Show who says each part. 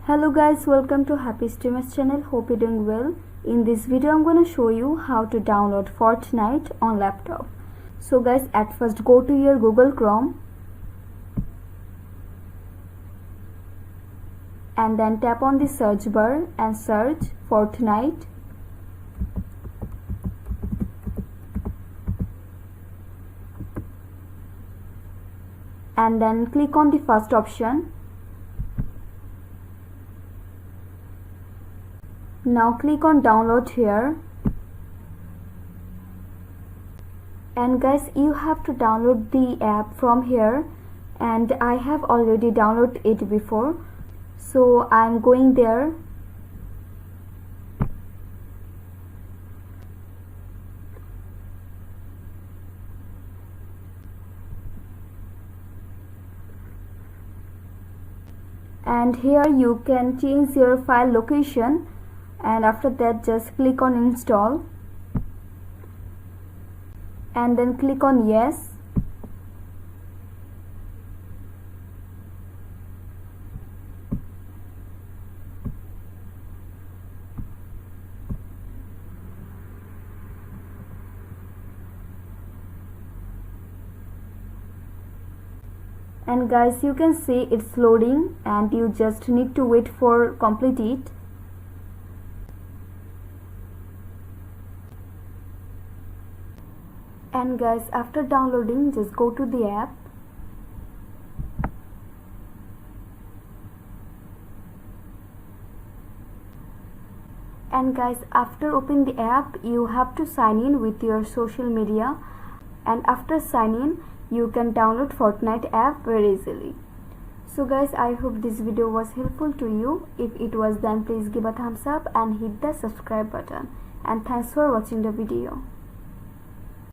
Speaker 1: Hello guys, welcome to Happy Streamers channel. Hope you're doing well. In this video I'm gonna show you how to download Fortnite on laptop. So guys, at first go to your Google Chrome and then tap on the search bar and search Fortnite. And then click on the first option. Now click on download here, and guys, you have to download the app from here, and I have already downloaded it before, so I'm going there. And here you can change your file location, and after that just click on install and then click on yes. And guys, you can see it's loading and you just need to wait for complete it. And guys, after downloading, just go to the app and guys, after opening the app, you have to sign in with your social media, and after sign in you can download Fortnite app very easily. So guys, I hope this video was helpful to you. If it was, then please give a thumbs up and hit the subscribe button, and thanks for watching the video.